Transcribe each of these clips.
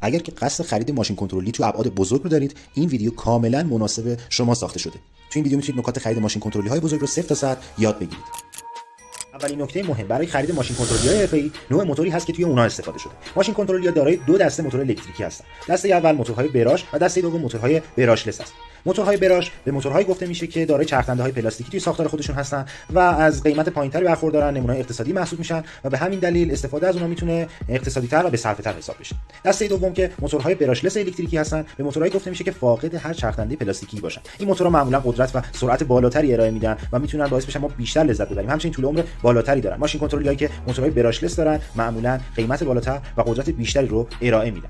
اگر که قصد خرید ماشین کنترلی تو ابعاد بزرگ رو دارید، این ویدیو کاملا مناسب شما ساخته شده. تو این ویدیو میتونید نکات خرید ماشین کنترلی های بزرگ رو 0 تا 100 یاد بگیرید. اولین نکته مهم برای خرید ماشین کنترلی حرفه‌ای نوع موتوری هست که توی اونها استفاده شده. ماشین کنترلی‌ها دارای دو دسته موتور الکتریکی هستن. دسته اول موتورهای براش و دسته دوم موتورهای براشلس است. موتورهای براش به موتورهایی گفته میشه که دارای چرخدنده‌های پلاستیکی توی ساختار خودشون هستن و از قیمت پایینتری برخوردارن، نمونه اقتصادی محسوب میشن و به همین دلیل استفاده از اونها میتونه اقتصادی‌تر و به‌صرفه‌تر حساب بشه. دسته دوم که موتورهای براشلس الکتریکی هستن، به موتورهایی گفته میشه که فاقد هر چرخدنده پلاستیکی باشن. این موتورها معمولا قدرت و سرعت بالاتری ارائه میدن و میتونن باعث بشن ما بیشتر لذت ببریم. همچنین طول عمر بالاتری دارن. ماشین کنترلی‌هایی که موتورهای براشلس دارن معمولا قیمت بالاتر و قدرت بیشتری رو ارائه میدن.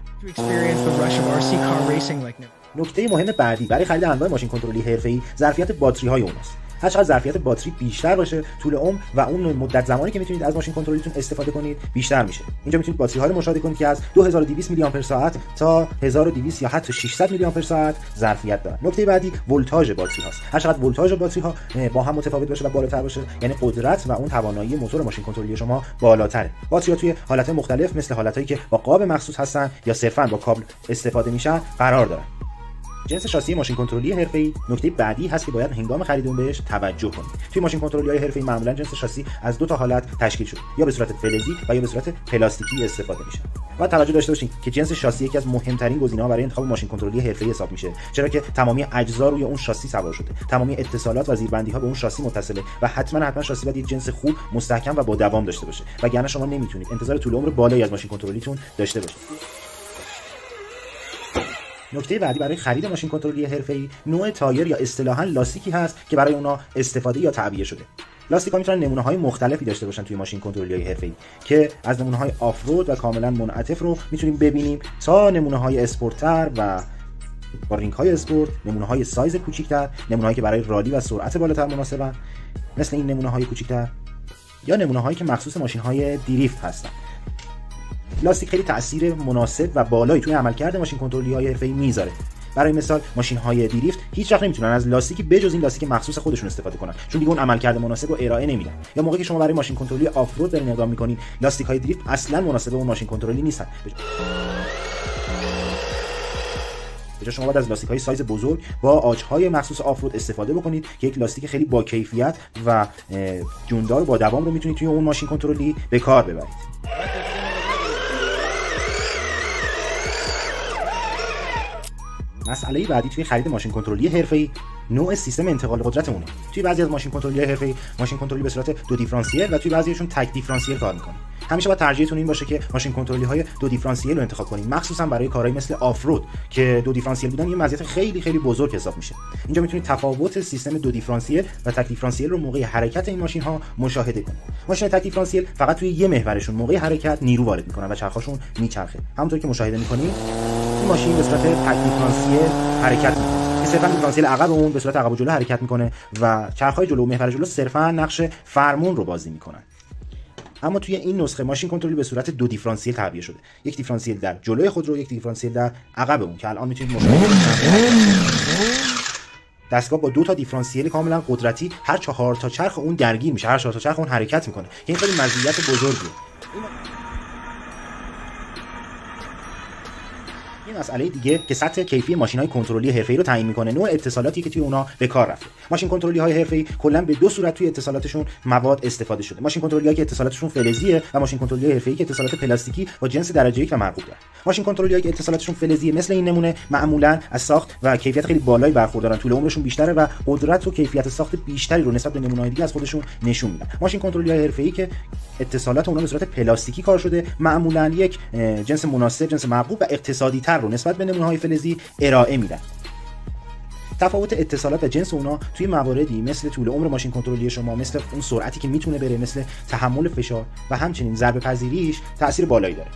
نکته مهم بعدی برای خرید انواع ماشین کنترلی حرفه‌ای ظرفیت باتری‌های اوناست. هر چقدر ظرفیت باتری بیشتر باشه، طول عمر و اون مدت زمانی که میتونید از ماشین کنترلیتون استفاده کنید بیشتر میشه. اینجا میتونید باتری‌ها رو مشاهده کنید که از 2200 میلی آمپر ساعت تا 1200 یا حتی 600 میلی آمپر ساعت ظرفیت دارن. نکته بعدی ولتاژ باتری هاست. هر چقدر ولتاژ باتری‌ها با هم متفاوت باشه و بالاتر باشه، یعنی قدرت و اون توانایی موتور ماشین کنترلی شما بالاتره. باتری‌ها توی حالت‌های مختلف مثل حالتایی که با قاب مخصوص هستن یا صرفاً با کابل استفاده میشن قرار دارن. جنس شاسی ماشین کنترلی حرفه‌ای نکته بعدی هست که باید هنگام خرید اون بهش توجه کنید. توی ماشین کنترلی‌های حرفه‌ای معمولاً جنس شاسی از دو تا حالت تشکیل شده، یا به صورت فلزی و یا به صورت پلاستیکی استفاده میشه. و توجه داشته باشید که جنس شاسی یکی از مهمترین گزینه‌ها برای انتخاب ماشین کنترلی حرفه‌ای حساب میشه، چرا که تمامی اجزا روی اون شاسی سوار شده، تمامی اتصالات و زیربندی‌ها به اون شاسی متصله و حتما شاسی باید یک جنس خوب، مستحکم و با دوام داشته باشه، وگرنه شما نمیتونید انتظار طول عمر بالایی از ماشین کنترلیتون داشته باشید. نکته بعدی برای خرید ماشین کنترلی حرفه‌ای نوع تایر یا اصطلاحاً لاستیکی هست که برای اونها استفاده یا تعبیه شده. لاستیک‌ها میتونن نمونه‌های مختلفی داشته باشن توی ماشین کنترلی‌های حرفه‌ای که از نمونه‌های آفرود و کاملاً منعطف رو میتونیم ببینیم تا نمونه‌های اسپورت‌تر و با رینگ‌های اسپورت، نمونه‌های سایز کوچیک‌تر، نمونه‌هایی که برای رالی و سرعت بالاتر مناسبن مثل این نمونه‌های کوچیک‌تر، یا نمونه‌هایی که مخصوص ماشین‌های دریفت هستن. لاستیک خیلی تأثیر مناسب و بالایی توی عملکرد ماشین کنترلی‌های حرفه‌ای میذاره. برای مثال ماشین‌های دریفت هیچ وقت نمیتونن از لاستیکی بجز این لاستیک مخصوص خودشون استفاده کنن، چون دیگه اون عملکرد مناسب رو ارائه نمیدن. یا موقعی که شما برای ماشین کنترلی آفرود دارین اقدام می‌کنین، لاستیک‌های دریفت اصلاً مناسب اون ماشین کنترلی نیستن. بجای شما باید از لاستیک‌های سایز بزرگ با آج‌های مخصوص آفرود استفاده بکنید که یک لاستیک خیلی با کیفیت و جوندار و با دوام رو میتونید توی اون ماشین کنترلی به کار ببرید. مسئله بعدی توی خرید ماشین کنترلی حرفه‌ای نوع سیستم انتقال قدرت اونه. توی بعضی از ماشین کنترلی حرفه‌ای ماشین کنترلی به صورت دو دیفرانسیل و توی بعضیشون تک دیفرانسیل کار می‌کنه. همیشه باید ترجیحتون این باشه که ماشین کنترلی‌های دو دیفرانسیل رو انتخاب کنید، مخصوصا برای کارهایی مثل آفرود که دو دیفرانسیل بودن یه مزیت خیلی بزرگ حساب میشه. اینجا میتونید تفاوت سیستم دو دیفرانسیل و تک دیفرانسیل رو موقع حرکت این ماشین‌ها مشاهده کنید. ماشین تک دیفرانسیل فقط توی یه محورشون موقع حرکت نیرو وارد می‌کنن و چرخاشون میچرخه. همونطور که مشاهده می‌کنید این ماشین به صورت تک دیفرانسیل حرکت می‌کنه. صرفاً دیفرانسیل عقب اون به صورت عقب و جلو حرکت میکنه و چرخ‌های جلو و محور جلو صرفاً نقش فرمون رو بازی میکنن. اما توی این نسخه ماشین کنترلی به صورت دو دیفرانسیل تعبیه شده، یک دیفرانسیل در جلوی خودرو، یک دیفرانسیل در عقب اون که الان میتونید مشاهده کنید. دستگاه با دو تا دیفرانسیل کاملا قدرتی هر 4 تا چرخ اون درگیر میشه، هر 4 تا چرخ اون حرکت میکنه که این خیلی مزیت بزرگیه. این مسئله دیگه که سطح کیفی ماشین‌های کنترلی حرفه‌ای رو تعیین می‌کنه، نوع اتصالاتی که توی اونها به کار رفته. ماشین کنترلی‌های حرفه‌ای کلاً به دو صورت توی اتصالاتشون مواد استفاده شده. ماشین کنترلی‌هایی که اتصالاتشون فلزیه و ماشین کنترلی‌های حرفه‌ای که اتصالات پلاستیکی با جنس درجه 1 و مرغوب دارن. ماشین کنترلی‌هایی که اتصالاتشون فلزیه مثل این نمونه معمولاً از ساخت و کیفیت خیلی بالایی برخوردارن، طول عمرشون بیشتره و قدرت و کیفیت ساخت بیشتری رو نسبت به نمونه‌های دیگه از خودشون نشون میدن. ماشین کنترلی‌های حرفه‌ای که اتصالات اونها به صورت پلاستیکی کار شده معمولاً یک جنس مناسب، جنس مرغوب و اقتصادی‌تر رو نسبت به نمونه‌های فلزی ارائه میدن. تفاوت اتصالات و جنس اونها توی مواردی مثل طول عمر ماشین کنترلی شما، مثل اون سرعتی که میتونه بره، مثل تحمل فشار و همچنین ضربه پذیریش تأثیر بالایی داره.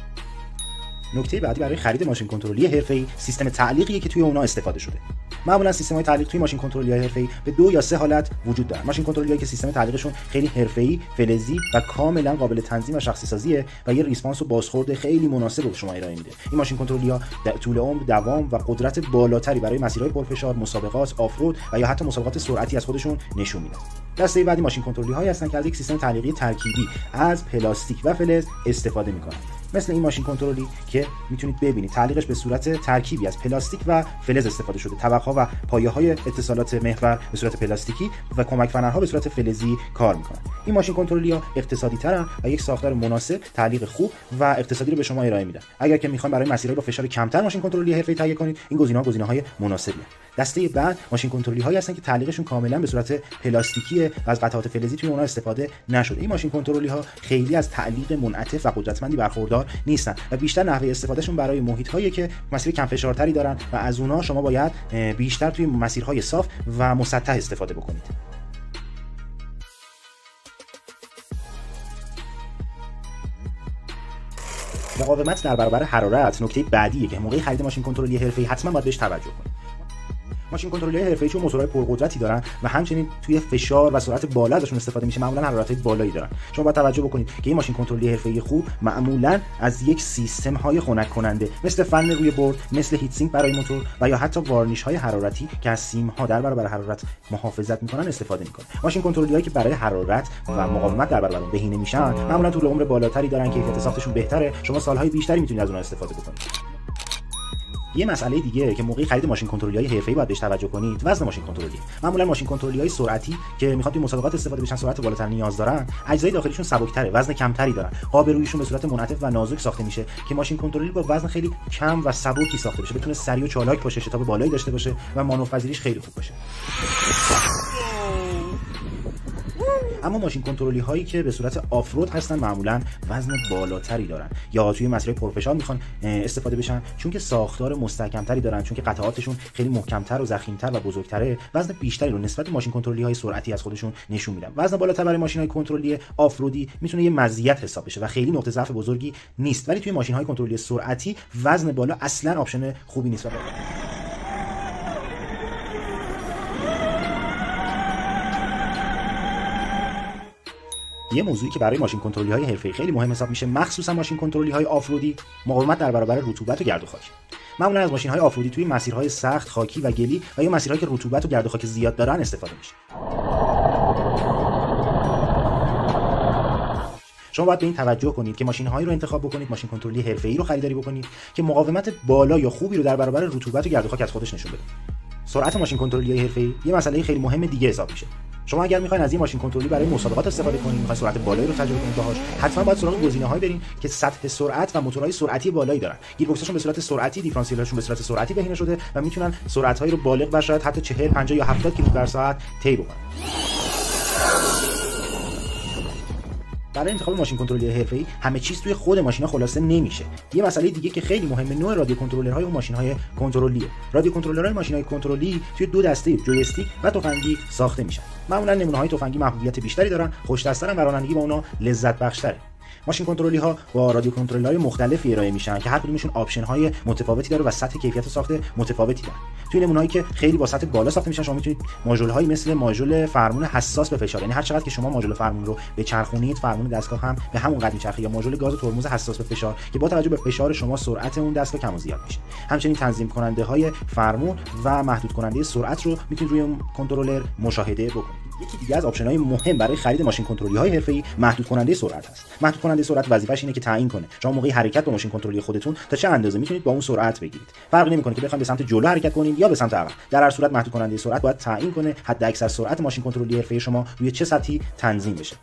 نکته بعدی برای خرید ماشین کنترلی حرفه‌ای سیستم تعلیقیه که توی اونها استفاده شده. معمولا سیستم‌های تعلیق توی ماشین کنترلی‌های حرفه‌ای به 2 یا 3 حالت وجود داره. ماشین کنترلی‌هایی که سیستم تعلیقشون خیلی حرفه‌ای، فلزی و کاملا قابل تنظیم و شخصی سازیه و یه ریسپانس و بازخورد خیلی مناسب به شما ارائه میده. این ماشین کنترلی‌ها طول عمر، دوام و قدرت بالاتری برای مسیرهای پرفشار، مسابقات، آفرود و یا حتی مسابقات سرعتی از خودشون نشون میدن. دسته بعدی ماشین کنترلی‌هایی هستن که از یک سیستم تعلیقی ترکیبی از پلاستیک و فلز استفاده می‌کنن. مثل این ماشین کنترلی که میتونید ببینید تعلیقش به صورت ترکیبی از پلاستیک و فلز استفاده شده. طبقه‌ها و پایه‌های اتصالات محور به صورت پلاستیکی و کمک فنرها به صورت فلزی کار میکنن. این ماشین کنترلی‌ها اقتصادی‌ترن و یک ساختار مناسب، تعلیق خوب و اقتصادی رو به شما ارائه میدن. اگر که میخواین برای مسیرهای با فشار کمتر ماشین کنترلی حرفه‌ای تهیه کنید، این گزینه‌های مناسبیه. دسته بعد ماشین کنترلی‌هایی هستن که تعلیقشون کاملا به صورت پلاستیکیه و از قطعات فلزی توی اونها استفاده نشده. این ماشین کنترلی‌ها خیلی از تعلیق منعطف و قدرتمندی برخوردار نیستن و بیشتر نحوه استفادهشون برای محیط‌هایی که مسیر کم فشارتری دارن و از اونها شما باید بیشتر توی مسیرهای صاف و مسطح استفاده بکنید. مقاومت در برابر حرارت نکته بعدیه که موقع خرید ماشین کنترلی حرفه‌ای حتما باید بهش توجه کنید. ماشین کنترلی حرفه‌ای چون موتورهای پرقدرتی دارن و همچنین توی فشار و سرعت بالا ازشون استفاده میشه، معمولا حرارت‌های بالایی دارن. شما باید توجه بکنید که این ماشین کنترلی حرفه‌ای خوب معمولا از یک سیستم‌های خنک کننده مثل فن روی بورد، مثل هیت سینک برای موتور و یا حتی وارنیش‌های حرارتی که از سیم‌ها در برابر حرارت محافظت می‌کنن استفاده می‌کنه. ماشین کنترلی‌هایی که برای حرارت و مقاومت در برابر اون بهینه میشن، معمولا طول عمر بالاتری دارن، کیفیت ساختشون بهتره، شما سال‌های بیشتری می‌تونید از اونها استفاده بکنید. یه مسئله دیگه که موقع خرید ماشین کنترلی‌های حرفه‌ای باید بهش توجه کنید، وزن ماشین کنترلی. معمولا ماشین کنترلی‌های سرعتی که میخواد توی مسابقات استفاده بشن، سرعت بالاتر نیاز دارن، اجزای داخلیشون سبک‌تره، وزن کمتری دارن. قاب رویشون به صورت منعطف و نازک ساخته میشه که ماشین کنترلی با وزن خیلی کم و سبکی ساخته بشه، بتونه سریع و چالاک باشه، شتاب بالایی داشته باشه و مانورپذیریش خیلی خوب باشه. اما ماشین کنترلی هایی که به صورت آفرود هستن معمولا وزن بالاتری دارن یا توی مسیرهای پرفشار میخوان استفاده بشن، چون که ساختار مستحکمتری دارن، چون که قطعاتشون خیلی محکمتر و ضخیمتر و بزرگتره، وزن بیشتری رو نسبت به ماشین کنترلی های سرعتی از خودشون نشون میدن. وزن بالاتر برای ماشین های کنترلی آفرودی میتونه یه مزیت حساب بشه و خیلی نقطه ضعف بزرگی نیست، ولی توی ماشین های کنترلی سرعتی وزن بالا اصلا آپشن خوبی نیست. یه موضوعی که برای ماشین کنترلی های حرفه‌ای خیلی مهم حساب میشه، مخصوصا ماشین کنترلی های آفرودی، مقاومت در برابر رطوبت و گرد و خاک. معمولا از ماشین های آفرودی توی مسیرهای سخت، خاکی و گلی و یا مسیرهایی که رطوبت و گرد و خاک زیاد دارن استفاده میشه. شما باید به این توجه کنید که ماشین‌هایی رو انتخاب بکنید، ماشین کنترلی حرفه‌ای رو خریداری بکنید که مقاومت بالا یا خوبی رو در برابر رطوبت و گرد و خاک از خودش نشون بده. سرعت ماشین کنترلی حرفه‌ای یه مسئله خیلی مهم دیگه حساب میشه. شما اگر میخواین از این ماشین کنترلی برای مسابقات استفاده کنید، میخواین سرعت بالایی رو تجربه کنید باهاش، حتما باید سراغ گزینه‌هایی برین که سطح سرعت و موتورهای سرعتی بالایی دارن. گیربکسشون به صورت سرعتی، دیفرانسیلشون به صورت سرعتی بهینه شده و میتونن سرعت‌هایی رو بالغ و شاید حتی 40، 50 یا 70 کیلومتر در ساعت طی بکنن. برای انتخاب ماشین کنترلی حرفه‌ای همه چیز توی خود ماشینا خلاصه نمیشه. یه مسئله دیگه که خیلی مهمه، نوع رادیو کنترلرهای اون ماشین‌های کنترلیه. رادیو کنترلرهای ماشین‌های کنترلی توی دو دسته جویستیک و تفنگی ساخته میشن. معمولا نمونه‌های تفنگی محبوبیت بیشتری دارن، خوش‌دست‌ترن و رانندگی با اونها لذت بخش‌تره. ماشین کنترلی ها با رادیو کنترل‌های مختلفی ارائه میشن که هر کدومشون آپشن های متفاوتی داره و سطح کیفیت ساخت متفاوتی داره. توی نمونه‌هایی که خیلی با سطح بالا ساخته میشن، شما میتونید ماژول‌هایی مثل ماژول فرمون حساس به فشار، یعنی هر چقدر که شما ماژول فرمون رو بچرخونید، فرمون دستگاه هم به همون قد میچرخه، یا ماژول گاز ترمز حساس به فشار که با توجه به فشار شما سرعت اون دستگاه کم و زیاد میشه. همچنین تنظیم کننده‌های فرمون و محدود کننده سرعت رو میتونید روی کنترلر مشاهده بکنید. یکی دیگه از آپشن‌های مهم برای خرید ماشین کنترلی‌های حرفه‌ای محدود کننده سرعت است. محدود کننده سرعت وظیفه‌ش اینه که تعیین کنه شما موقع حرکت با ماشین کنترلی خودتون تا چه اندازه میتونید با اون سرعت بگیرید. فرقی نمی‌کنه که بخواید به سمت جلو حرکت کنید یا به سمت عقب. در هر صورت محدود کننده سرعت باید تعیین کنه حداکثر سرعت ماشین کنترلی حرفه‌ای شما روی چه سطحی تنظیم بشه.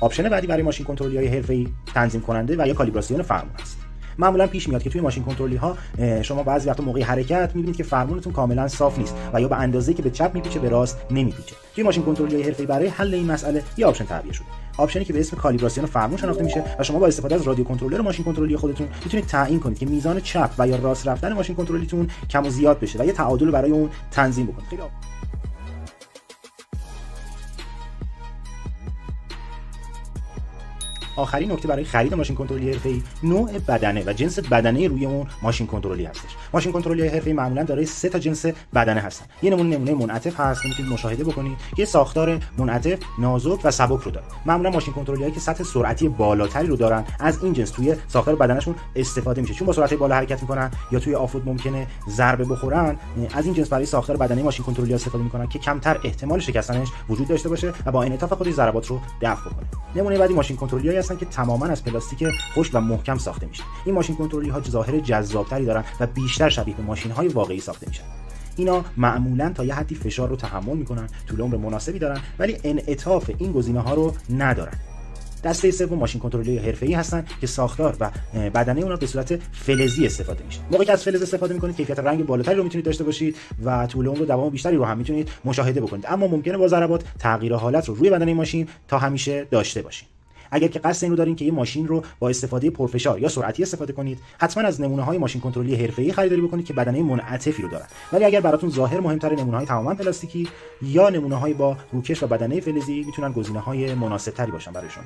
آپشن بعدی برای ماشین کنترلی‌های حرفه‌ای تنظیم کننده و یا کالیبراسیون فرمون است. معمولا پیش میاد که توی ماشین کنترلی ها شما بعضی وقتا موقع حرکت میبینید که فرمونتون کاملا صاف نیست و یا به اندازه‌ای که به چپ میپیچه به راست نمیپیچه. توی ماشین کنترلی حرفه‌ای برای حل این مسئله یه آپشن تعبیه شده. آپشنی که به اسم کالیبراسیون فرمون شناخته میشه و شما با استفاده از رادیو کنترلر ماشین کنترلی خودتون میتونید تعیین کنید که میزان چپ و یا راست رفتن ماشین کنترلیتون کم و زیاد بشه و یه تعادل برای اون تنظیم بکنید. خیلی آخرین نکته برای خرید ماشین کنترلی حرفه‌ای نوع بدنه و جنس بدنه روی اون ماشین کنترلی هستش. ماشین کنترلی حرفه‌ای معمولا دارای 3 تا جنس بدنه هستن. یه نمونه منعطف هست، میتونید مشاهده بکنید که ساختار منعطف، نازک و سبک رو داره. معمولا ماشین کنترلی‌هایی که سطح سرعتی بالاتری رو دارن از این جنس توی ساختار بدنشون استفاده میشه، چون با سرعت بالا حرکت میکنن یا توی آفرود ممکنه ضربه بخورن. از این جنس برای ساختار بدنه ماشین کنترلی استفاده میکنن که کمتر احتمال شکستنش وجود داشته باشه و با انعطاف خودش ضربات رو دفع کنه. نمونه بعدی ماشین کنترلی هستن که تماما از پلاستیک خشک و محکم ساخته میشن. این ماشین کنترلی ها ظاهر جذابتری دارن و بیشتر شبیه به ماشین های واقعی ساخته میشن. اینا معمولا تا یه حدی فشار رو تحمل میکنن، طول عمر مناسبی دارن، ولی انعطاف این گزینه ها رو ندارن. دسته سوم ماشین کنترلی حرفه‌ای هستن که ساختار و بدنه اونها به صورت فلزی استفاده میشه. موقعی که از فلز استفاده میکنید کیفیت رنگ بالاتری رو میتونید داشته باشید و طول عمر و دوام بیشتری رو هم میتونید مشاهده بکنید، اما ممکنه با ضربات تغییر حالت رو روی بدنه ماشین تا همیشه داشته باشید. اگر که قصد اینو دارین که یه ماشین رو با استفاده پرفشار یا سرعتی استفاده کنید، حتما از نمونه‌های ماشین کنترلی حرفه‌ای خریداری بکنید که بدنه منعطفی رو دارن. ولی اگر براتون ظاهر مهمتره، نمونه‌های تماما پلاستیکی یا نمونه‌های با روکش و بدنه فلزی میتونن گزینه‌های مناسب‌تری باشن برای شما.